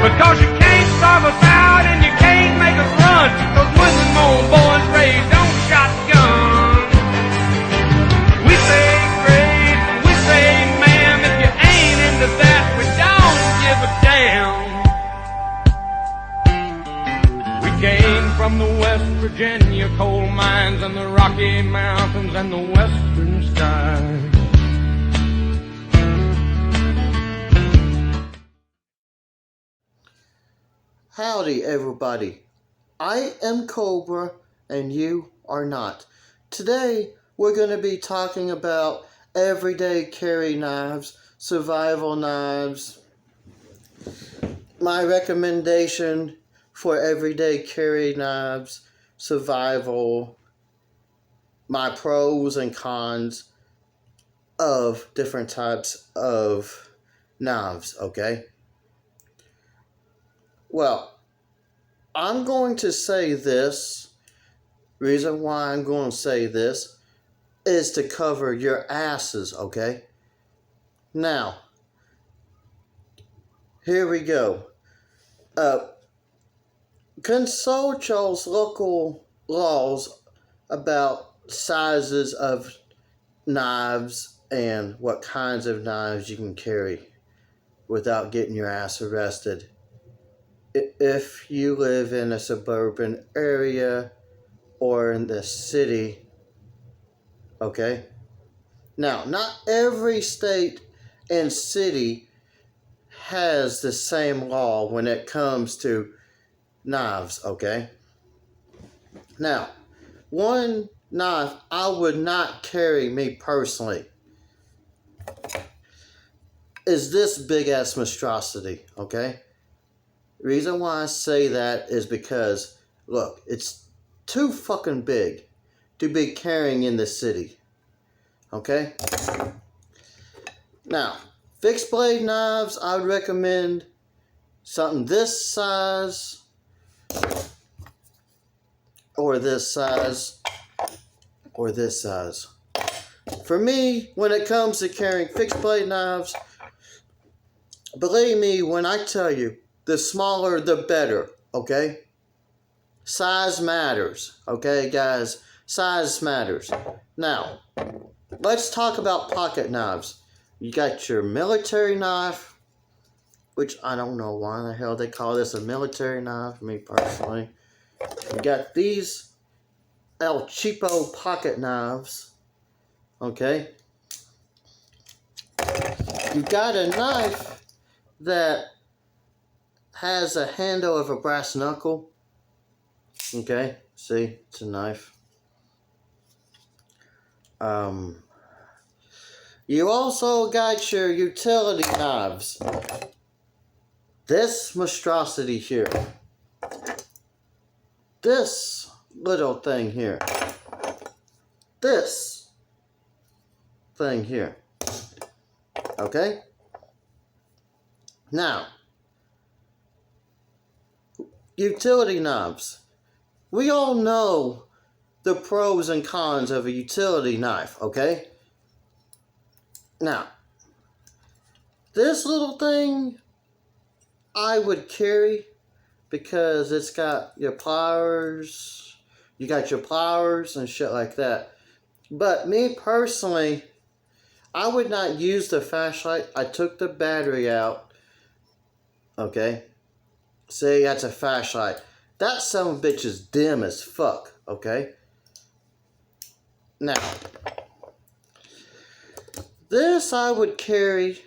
Because you can't starve us out and you can't make us run. Those Muslim old boys raised on shotguns. We say grace, we say ma'am. If you ain't into that, we don't give a damn. We came from the West Virginia coal mines and the Rocky Mountains and the western skies. Howdy everybody, I am Cobra and you are not. Today we're going to be talking about everyday carry knives, survival knives, my recommendation for everyday carry knives, survival, my pros and cons of different types of knives, okay? Well, I'm going to say this. Reason why I'm going to say this is to cover your asses, okay? Now, here we go. Consult y'all's local laws about sizes of knives and what kinds of knives you can carry without getting your ass arrested. If you live in a suburban area or in the city, okay? Now, not every state and city has the same law when it comes to knives, okay? Now, one knife I would not carry, me personally, is this big ass monstrosity, okay? The reason why I say that is because, look, it's too fucking big to be carrying in the city. Okay? Now, fixed blade knives, I would recommend something this size, or this size, or this size. For me, when it comes to carrying fixed blade knives, believe me when I tell you, the smaller the better, okay? Size matters, okay, guys? Size matters. Now, let's talk about pocket knives. You got your military knife, which I don't know why the hell they call this a military knife, me personally. You got these El Cheapo pocket knives, okay? You got a knife that has a handle of a brass knuckle. Okay, see, it's a knife. You also got your utility knives. This monstrosity here. This little thing here. This thing here. Okay? Now, utility knives. We all know the pros and cons of a utility knife, okay? Now, this little thing I would carry because it's got your pliers, you got your pliers and shit like that. But me personally, I would not use the flashlight. I took the battery out, okay? See, that's a flashlight. That son of a bitch is dim as fuck, okay? Now, this I would carry,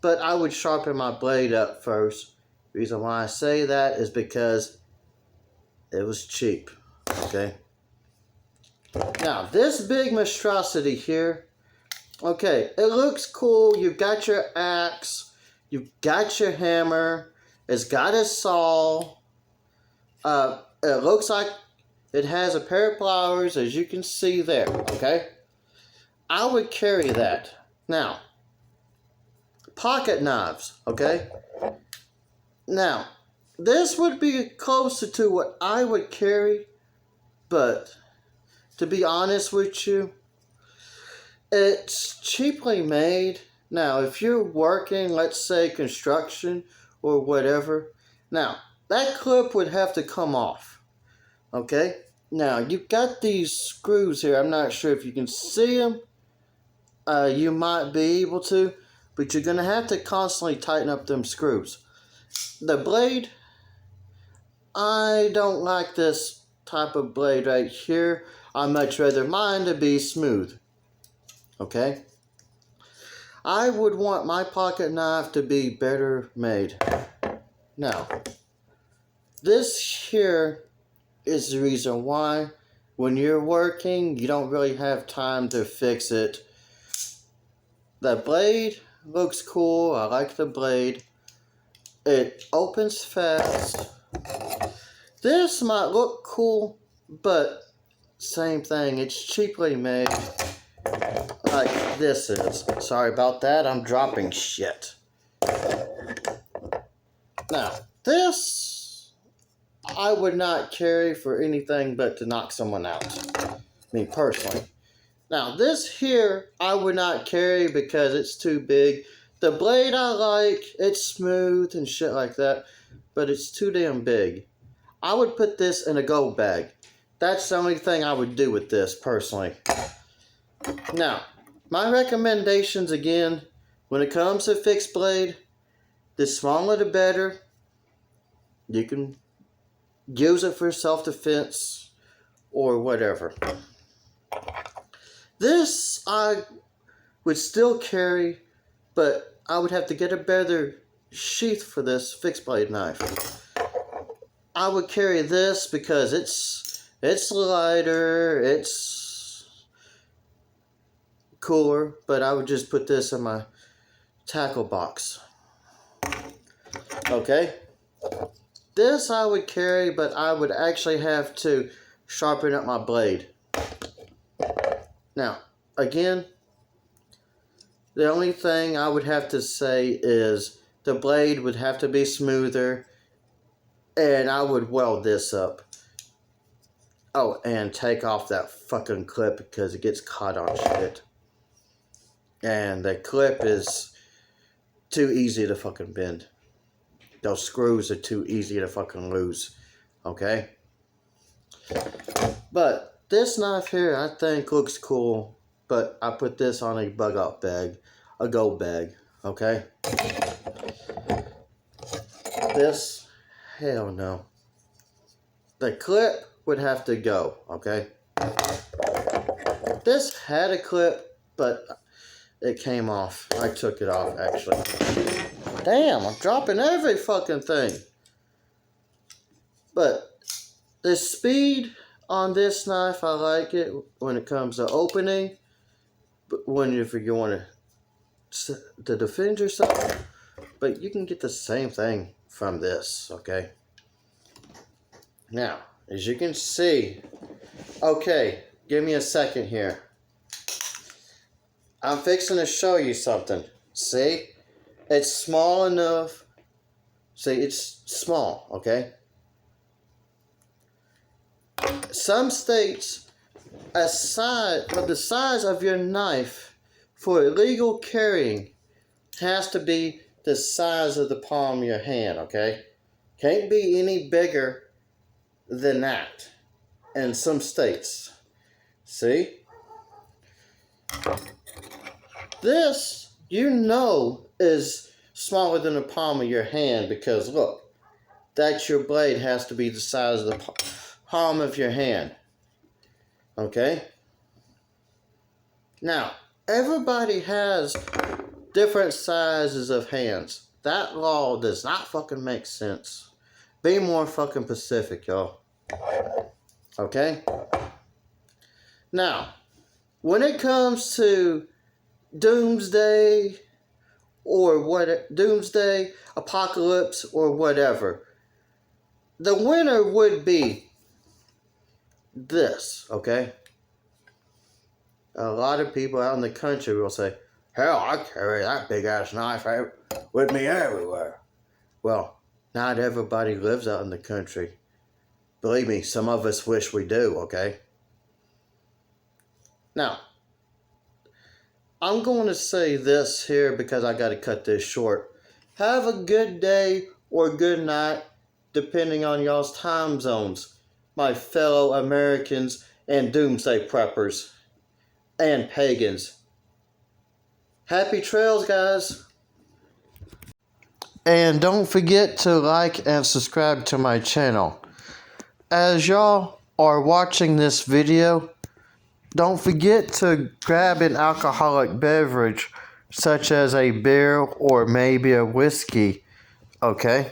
but I would sharpen my blade up first. The reason why I say that is because it was cheap, okay? Now, this big monstrosity here, okay, it looks cool. You've got your axe, you've got your hammer, it's got a saw. It looks like it has a pair of pliers, as you can see there, okay? I would carry that. Now, pocket knives, okay? Now, this would be closer to what I would carry, but to be honest with you, it's cheaply made. Now, if you're working, let's say construction, or whatever. Now, that clip would have to come off. Okay? Now, you've got these screws here. I'm not sure if you can see them. You might be able to, but you're going to have to constantly tighten up them screws. The blade, I don't like this type of blade right here. I much rather mine to be smooth. Okay? I would want my pocket knife to be better made. Now, this here is the reason why when you're working, you don't really have time to fix it. The blade looks cool. I like the blade. It opens fast. This might look cool, but same thing. It's cheaply made. Like this is. Sorry about that. I'm dropping shit. Now, this I would not carry for anything but to knock someone out. Me personally. Now, this here I would not carry because it's too big. The blade I like, it's smooth and shit like that, but it's too damn big. I would put this in a go bag. That's the only thing I would do with this personally. Now, my recommendations again, when it comes to fixed blade, the smaller the better. You can use it for self-defense or whatever. This I would still carry, but I would have to get a better sheath for this fixed blade knife. I would carry this because it's lighter, it's cooler, but I would just put this in my tackle box. Okay? This I would carry, but I would actually have to sharpen up my blade. Now, again, the only thing I would have to say is the blade would have to be smoother, and I would weld this up. Oh, and take off that fucking clip because it gets caught on shit. And the clip is too easy to fucking bend. Those screws are too easy to fucking lose. Okay? But this knife here, I think looks cool. But I put this on a bug out bag. A go bag. Okay? This, hell no. The clip would have to go. Okay? This had a clip, but it came off. I took it off, actually. Damn, I'm dropping every fucking thing. But the speed on this knife, I like it when it comes to opening. But if you want to defend yourself. But you can get the same thing from this, okay? Now, as you can see, okay, give me a second here. I'm fixing to show you something. See? It's small enough. See, it's small, okay? Some states, the size of your knife for illegal carrying has to be the size of the palm of your hand, okay? Can't be any bigger than that in some states. See? This, you know, is smaller than the palm of your hand because look, that's your blade has to be the size of the palm of your hand. Okay? Now, everybody has different sizes of hands. That law does not fucking make sense. Be more fucking Pacific, y'all. Okay? Now, when it comes to doomsday apocalypse or whatever, the winner would be this, okay? A lot of people out in the country will say, hell, I carry that big ass knife with me everywhere. Well, not everybody lives out in the country. Believe me, some of us wish we do, okay? Now, I'm going to say this here because I got to cut this short. Have a good day or good night, depending on y'all's time zones, my fellow Americans and doomsday preppers and pagans. Happy trails, guys. And don't forget to like and subscribe to my channel. As y'all are watching this video, don't forget to grab an alcoholic beverage such as a beer or maybe a whiskey, okay?